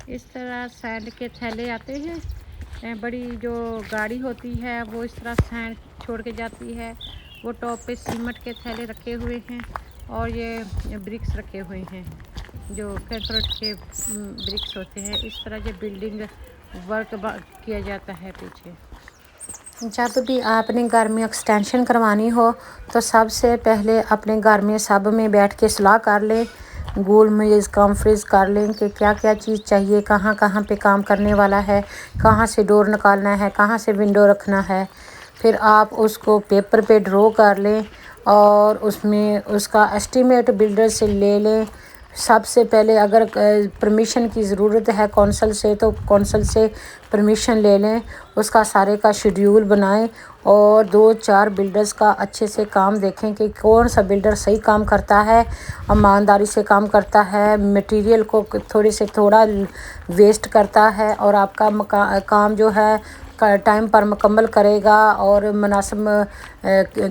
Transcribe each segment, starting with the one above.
इस तरह सैंड के थैले आते हैं। बड़ी जो गाड़ी होती है वो इस तरह सैंड छोड़ के जाती है। वो टॉप पे सीमेंट के थैले रखे हुए हैं और ये ब्रिक्स रखे हुए हैं जो कंक्रीट के ब्रिक्स होते हैं। इस तरह ये बिल्डिंग वर्क किया जाता है पीछे। जब भी आपने घर में एक्सटेंशन करवानी हो तो सबसे पहले अपने घर में सब में बैठ के सलाह कर लें, गोल मेज़ कॉन्फ्रेंस कर लें कि क्या क्या चीज़ चाहिए, कहाँ कहाँ पे काम करने वाला है, कहाँ से डोर निकालना है, कहाँ से विंडो रखना है। फिर आप उसको पेपर पे ड्रॉ कर लें और उसमें उसका एस्टीमेट बिल्डर से ले लें। सबसे पहले अगर परमिशन की ज़रूरत है कौंसल से तो कौंसल से परमिशन ले लें, उसका सारे का शेड्यूल बनाएं और 2-4 बिल्डर्स का अच्छे से काम देखें कि कौन सा बिल्डर सही काम करता है, ईमानदारी से काम करता है, मटेरियल को थोड़े से थोड़ा वेस्ट करता है और आपका काम जो है टाइम पर मुकम्मल करेगा और मुनासिब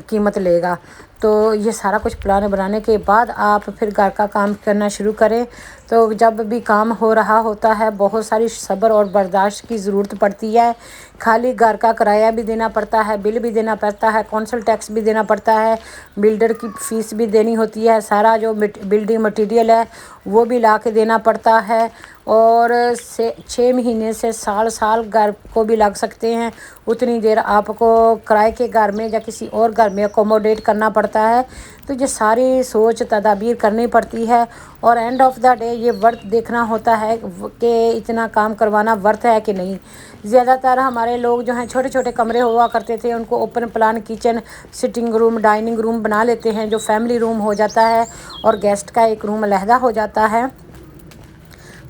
कीमत लेगा। तो ये सारा कुछ प्लान बनाने के बाद आप फिर घर का काम करना शुरू करें। तो जब भी काम हो रहा होता है बहुत सारी सब्र और बर्दाश्त की ज़रूरत पड़ती है। खाली घर का किराया भी देना पड़ता है, बिल भी देना पड़ता है, कौंसल टैक्स भी देना पड़ता है, बिल्डर की फ़ीस भी देनी होती है, सारा जो बिल्डिंग मटेरियल है वो भी ला के देना पड़ता है। और से 6 महीने से साल घर को भी लग सकते हैं। उतनी देर आपको किराए के घर में या किसी और घर में अकोमोडेट करना पड़ता है। तो ये सारी सोच तदाबीर करनी पड़ती है और एंड ऑफ द डे ये वर्थ देखना होता है कि इतना काम करवाना वर्थ है कि नहीं। ज़्यादातर हमारे लोग जो हैं छोटे छोटे कमरे हुआ करते थे उनको open plan kitchen, sitting room, dining room बना लेते हैं जो फैमिली रूम हो जाता है और गेस्ट का एक रूम अलहदा हो जाता है।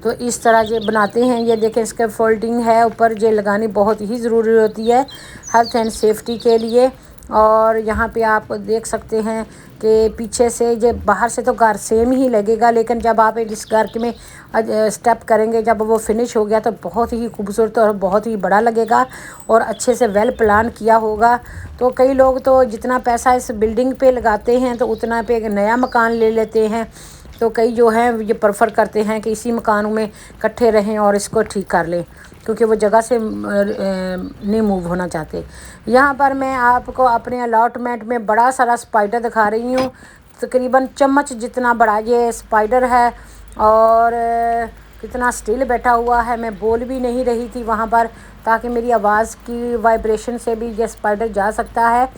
तो इस तरह ये बनाते हैं। ये देखें इसके फोल्डिंग है ऊपर, ये लगानी बहुत ही ज़रूरी होती है हेल्थ एंड सेफ्टी के लिए। और यहाँ पे आप देख सकते हैं कि पीछे से ये बाहर से तो घर सेम ही लगेगा लेकिन जब आप इस घर के में स्टेप करेंगे जब वो फिनिश हो गया तो बहुत ही खूबसूरत और बहुत ही बड़ा लगेगा और अच्छे से वेल प्लान किया होगा। तो कई लोग तो जितना पैसा इस बिल्डिंग पे लगाते हैं तो उतना पे एक नया मकान ले लेते हैं। तो कई जो हैं ये प्रेफर करते हैं कि इसी मकान में इकट्ठे रहें और इसको ठीक कर लें क्योंकि वो जगह से नहीं मूव होना चाहते। यहाँ पर मैं आपको अपने अलॉटमेंट में बड़ा सारा स्पाइडर दिखा रही हूँ। तकरीबन चम्मच जितना बड़ा ये स्पाइडर है और कितना स्टिल बैठा हुआ है। मैं बोल भी नहीं रही थी वहाँ पर ताकि मेरी आवाज़ की वाइब्रेशन से भी ये स्पाइडर जा सकता है।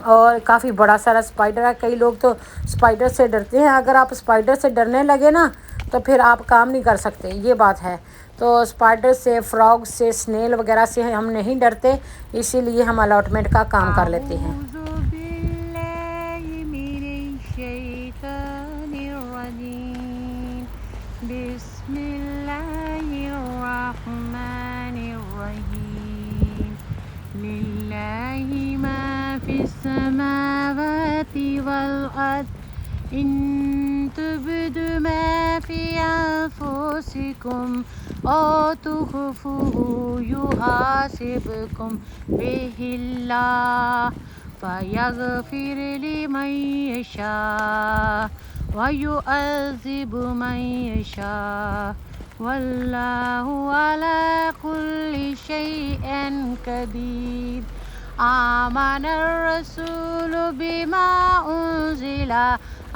और काफ़ी बड़ा सारा स्पाइडर है। कई लोग तो स्पाइडर से डरते हैं। अगर आप स्पाइडर से डरने लगे ना तो फिर आप काम नहीं कर सकते, ये बात है। तो स्पाइडर से, फ्रॉग से, स्नेल वगैरह से हम नहीं डरते, इसीलिए हम अलॉटमेंट का काम कर लेते हैं। लिल्लाहि मा फिस समावाति वल अर्द इन तुब्दु मा फी अनफुसिकुम औ तुख्फूहु युहासिबकुम बिहिल्लाह फयगफिर लिमन यशा व युअज़्ज़िबु मन यशा वल्लाहु अला कुल्ली शैइन कदीर। आमनर रसूलु बिमा उन्ज़िला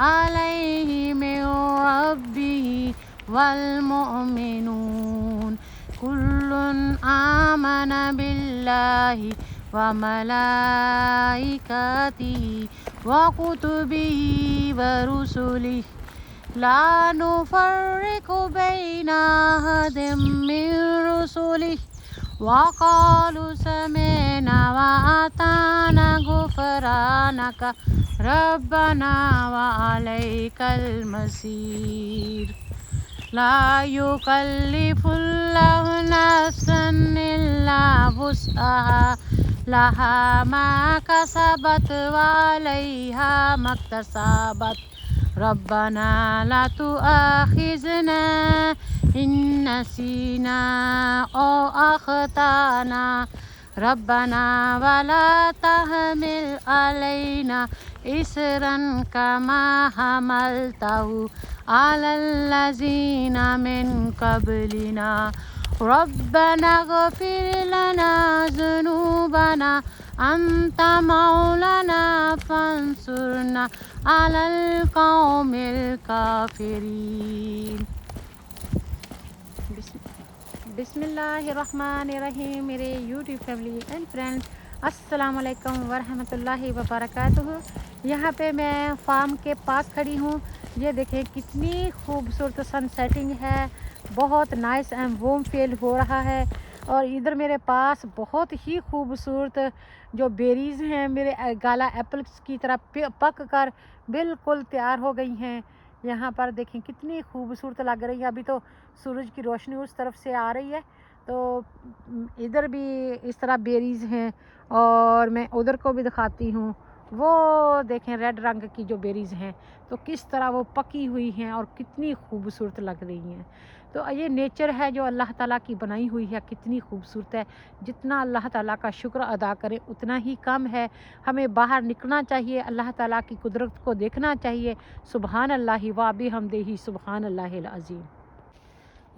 अलैहि मिन रब्बिही वल मुअमिनून कुल्लुन आमना बिल्लाहि व मलाइकातिही व कुतुबिही व रुसुलिही ला नुफ़र्रिक़ु बैना अहदिम मिन रुसुलिही वक़ालू समिअना व अताना गुफ़रानक रब्बना व अलैकल मसीर। ला युकल्लिफ़ुल्लाहु नफ़्सन इल्ला वुस्अहा लहा मा कसबत व अलैहा मक्तसबत रब्बना ला तुआखिज़ना इन नसीना औ अख़ताना रब्बना वला तहमिल अलैना इसरन कमा हमलतहु अलल्लज़ीना मिन क़ब्लिना रब्बना ग़फ़िर लना ज़ुनूबना अंता मौलाना फंसुरना अलल क़ौमिल काफ़िरीन। बिस्मिल्लाहिर्रहमानिर्रहीम। मेरे यूट्यूब फैमिली एंड फ्रेंड्स, अस्सलाम वालेकुम वरहमतुल्लाहि वबरकातुहू। यहाँ पे मैं फार्म के पास खड़ी हूँ। ये देखें कितनी खूबसूरत सन सेटिंग है, बहुत नाइस एंड वार्म फील हो रहा है। और इधर मेरे पास बहुत ही खूबसूरत जो बेरीज़ हैं, मेरे गाला एप्पल्स की तरह पक कर बिल्कुल तैयार हो गई हैं। यहाँ पर देखें कितनी खूबसूरत लग रही है। अभी तो सूरज की रोशनी उस तरफ से आ रही है, तो इधर भी इस तरह बेरीज़ हैं। और मैं उधर को भी दिखाती हूँ। वो देखें रेड रंग की जो बेरीज़ हैं, तो किस तरह वो पकी हुई हैं और कितनी खूबसूरत लग रही हैं। तो ये नेचर है जो अल्लाह ताला की बनाई हुई है, कितनी खूबसूरत है। जितना अल्लाह ताला का शुक्र अदा करें उतना ही कम है। हमें बाहर निकलना चाहिए, अल्लाह ताला की कुदरत को देखना चाहिए। सुबहान अल्लाहि व बिहम्दिही सुबहान अल्लाहिल अज़ीम।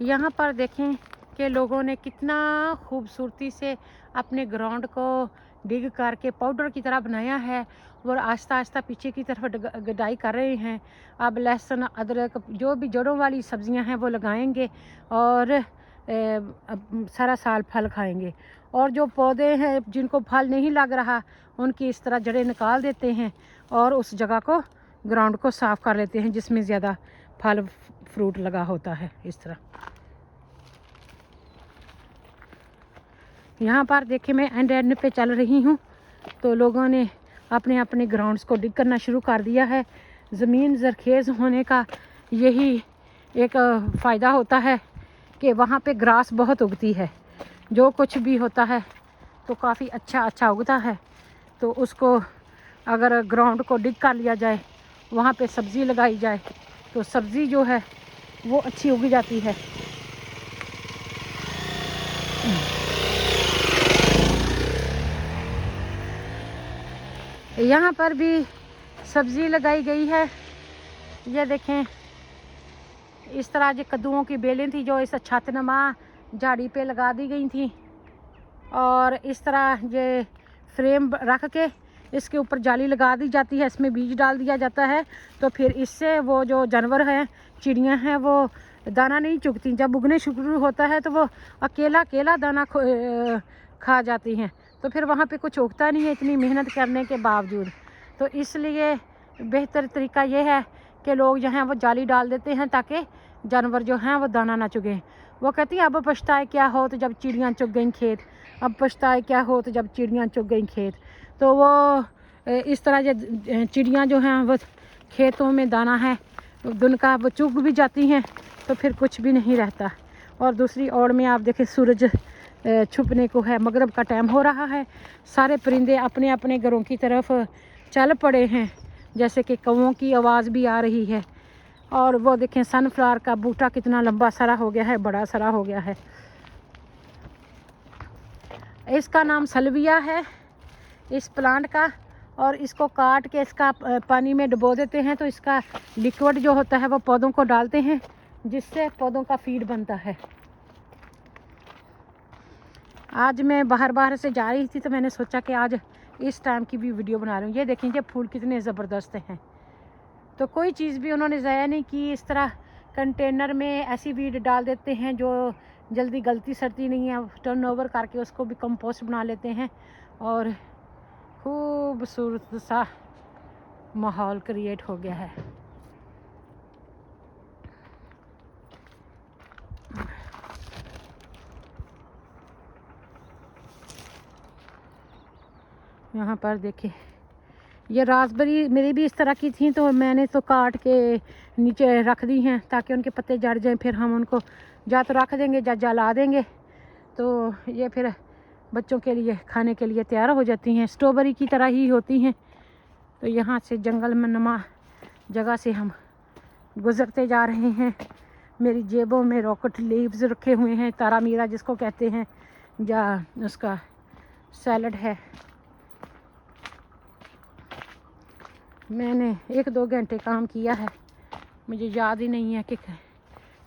यहाँ पर देखें कि लोगों ने कितना खूबसूरती से अपने ग्राउंड को डिग करके पाउडर की तरह बनाया है और आहिस्ता आहिस्ता पीछे की तरफ गडाई कर रहे हैं। अब लहसुन अदरक जो भी जड़ों वाली सब्जियां हैं वो लगाएंगे और अब सारा साल फल खाएंगे। और जो पौधे हैं जिनको फल नहीं लग रहा, उनकी इस तरह जड़ें निकाल देते हैं और उस जगह को ग्राउंड को साफ़ कर लेते हैं जिसमें ज़्यादा फल फ्रूट लगा होता है। इस तरह यहाँ पर देखिए मैं एंड पे चल रही हूँ, तो लोगों ने अपने अपने ग्राउंड्स को डिग करना शुरू कर दिया है। ज़मीन ज़रखेज़ होने का यही एक फ़ायदा होता है कि वहाँ पे ग्रास बहुत उगती है। जो कुछ भी होता है तो काफ़ी अच्छा उगता है। तो उसको अगर ग्राउंड को डिग कर लिया जाए, वहाँ पे सब्ज़ी लगाई जाए, तो सब्ज़ी जो है वो अच्छी उग जाती है। यहाँ पर भी सब्ज़ी लगाई गई है। ये देखें इस तरह जो कद्दुओं की बेलें थी जो इस छतनुमा झाड़ी पे लगा दी गई थी, और इस तरह ये फ्रेम रख के इसके ऊपर जाली लगा दी जाती है, इसमें बीज डाल दिया जाता है। तो फिर इससे वो जो जानवर हैं, चिड़ियाँ हैं, वो दाना नहीं चुगती। जब उगने शुरू होता है तो वो अकेला अकेला दाना खा जाती हैं। तो फिर वहाँ पे कुछ उगता नहीं है इतनी मेहनत करने के बावजूद। तो इसलिए बेहतर तरीका ये है कि लोग जो हैं वो जाली डाल देते हैं ताकि जानवर जो हैं वो दाना ना चुगें। वो कहती है अब पछताए क्या हो तो जब चिड़ियाँ चुग गई खेत, अब पछताए क्या हो तो जब चिड़ियाँ चुग गई खेत। तो वो इस तरह जो चिड़ियाँ जो हैं वो खेतों में दाना है उनका वो चुग भी जाती हैं, तो फिर कुछ भी नहीं रहता। और दूसरी ओर में आप देखें सूरज छुपने को है, मगरिब का टाइम हो रहा है। सारे परिंदे अपने अपने घरों की तरफ चल पड़े हैं, जैसे कि कौवों की आवाज़ भी आ रही है। और वो देखें सनफ्लावर का बूटा कितना लंबा सारा हो गया है, बड़ा सारा हो गया है। इसका नाम सल्विया है इस प्लांट का। और इसको काट के इसका पानी में डुबो देते हैं, तो इसका लिक्विड जो होता है वो पौधों को डालते हैं, जिससे पौधों का फीड बनता है। आज मैं बाहर से जा रही थी तो मैंने सोचा कि आज इस टाइम की भी वीडियो बना रही हूँ। ये देखें ये फूल कितने ज़बरदस्त हैं। तो कोई चीज़ भी उन्होंने ज़ाया नहीं की। इस तरह कंटेनर में ऐसी वीड डाल देते हैं जो जल्दी गलती सरती नहीं है, टर्न ओवर करके उसको भी कंपोस्ट बना लेते हैं और खूबसूरत सा माहौल क्रिएट हो गया है। यहाँ पर देखिए ये रास्पबेरी मेरी भी इस तरह की थी, तो मैंने तो काट के नीचे रख दी हैं ताकि उनके पत्ते जड़ जाएं। फिर हम उनको या तो रख देंगे या जला देंगे, तो ये फिर बच्चों के लिए खाने के लिए तैयार हो जाती हैं। स्ट्रॉबेरी की तरह ही होती हैं। तो यहाँ से जंगल में नुमा जगह से हम गुज़रते जा रहे हैं। मेरी जेबों में रॉकेट लीव्स रखे हुए हैं, तारा मीरा जिसको कहते हैं, या उसका सैलड है। मैंने 1-2 घंटे काम किया है, मुझे याद ही नहीं है कि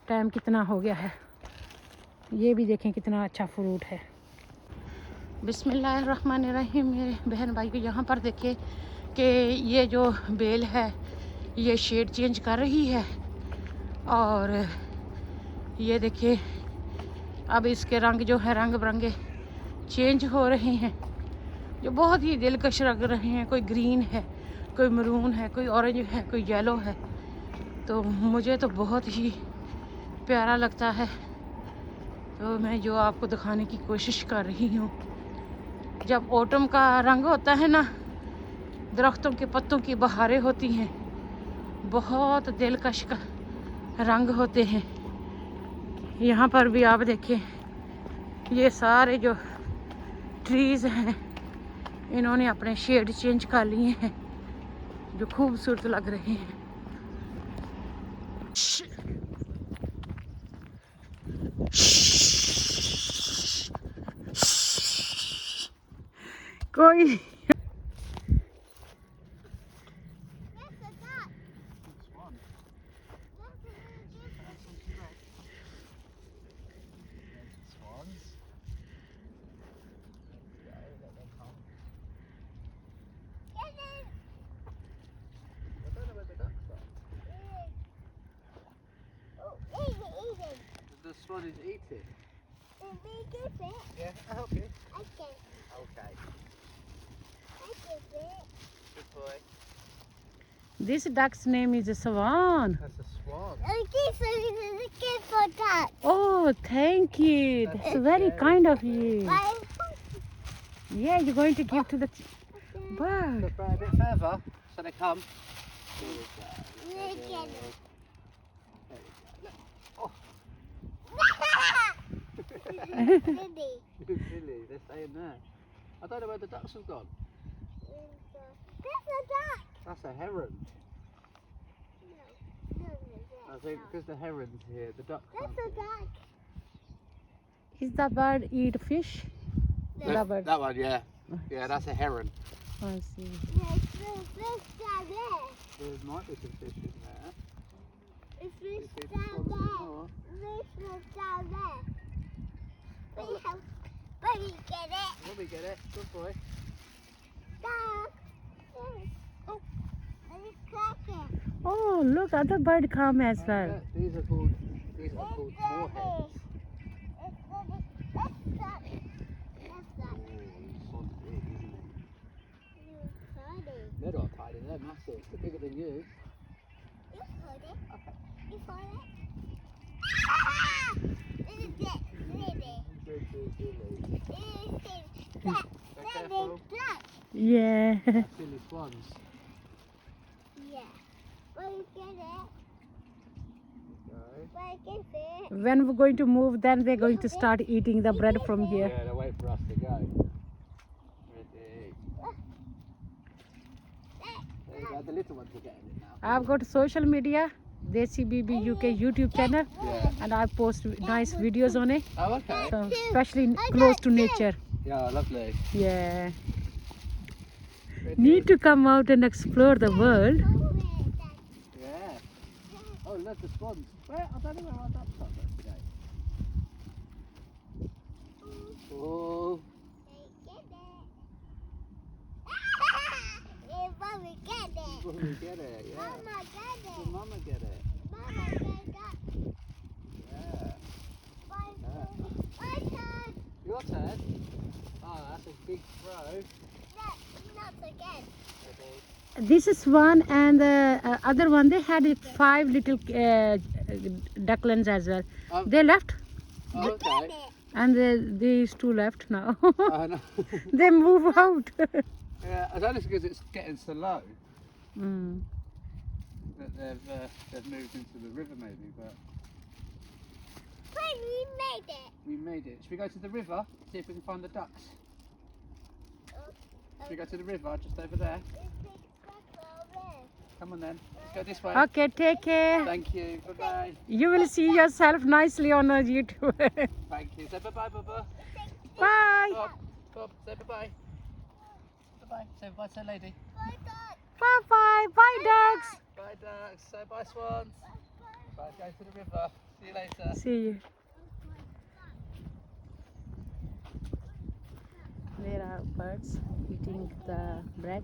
टाइम कितना हो गया है। ये भी देखें कितना अच्छा फ्रूट है। बिस्मिल्लाहिर्रहमानिर्रहीम। मेरे बहन भाई को यहाँ पर देखें कि ये जो बेल है ये शेड चेंज कर रही है और ये देखिए अब इसके रंग जो है रंग बिरंगे चेंज हो रहे हैं जो बहुत ही दिलकश लग रहे हैं। कोई ग्रीन है, कोई मरून है, कोई ऑरेंज है, कोई येलो है। तो मुझे तो बहुत ही प्यारा लगता है। तो मैं जो आपको दिखाने की कोशिश कर रही हूँ, जब ऑटम का रंग होता है ना, दरख्तों के पत्तों की बहारें होती हैं, बहुत दिलकश का रंग होते हैं। यहाँ पर भी आप देखें ये सारे जो ट्रीज़ हैं इन्होंने अपने शेड चेंज कर लिए हैं जो खूबसूरत लग रहे हैं। कोई The swan is eating. Yeah, I'll help you. Okay. Good boy. This duck's name is a swan. That's a swan. Oh, thank you. That's very kind of you. Yeah, you're going to give to the bird. Look right a bit further so they come. Here we go. There we go. Silly, they're staying there. I don't know where the ducks have gone. That's a heron. I think because the heron's here, the ducks aren't here. Is the bird eat fish? The bird. That one, yeah. Yeah, that's a heron. I see. There might be some fish in there. It's You fish see the down swans there. anymore? Fish down there. Buddy, get it. Let me get it. Good boy. Dog. Oh, let me crack it. Oh, look, other bird come as well. Yeah, these are called moorheads. Let's crack it. Oh, he's so big, isn't he? They're not tiny, they're massive. They're bigger than you. You hold it. Okay. You hold it. Ah! This is it. Good, good, good. This is black. Be This careful. is black. Yeah. Silly swans. Yeah. But you get it. Okay. But I can see it. When we're going to move, then they're going to start eating the bread from here. Yeah, they'll wait for us to go. Ready. There you go, the little ones are getting it now. I've got social media, Desi Bibi UK YouTube channel, Yeah. and I post nice videos on it, Oh, okay. so especially close to nature. Yeah, lovely. Yeah. Ready? Need to come out and explore the world. Yeah. Oh, look, the swans. Where? I don't know where our ducks are today. Oh. Mommy, get it. Will we get it? Yeah. Mama, get Will it. Mama get it? Mama, get it. Yeah. My turn. Your turn. Oh, that's a big throw. Not again. Ready? This is one, and the other one, they had 5 little ducklings as well. Um, They left, Oh, okay. and these 2 left now. I know. They move out. Yeah, it's only because it's getting so low Mm. that they've moved into the river maybe, but Wait, we made it. we made it. Should we go to the river, see if we can find the ducks? Should we go to the river just over there? Come on then, let's go this way. Okay, take care. Thank you, bye-bye. You will see yourself nicely on YouTube. Thank you. Say bye-bye, Bubba. Bye. Bob, say bye-bye. Bye-bye. Say bye to the lady. Bye, Dad. Bye bye. Bye ducks. Bye, ducks. Say bye, swans. Bye, go to the river. See you later. See you. There are birds eating the bread.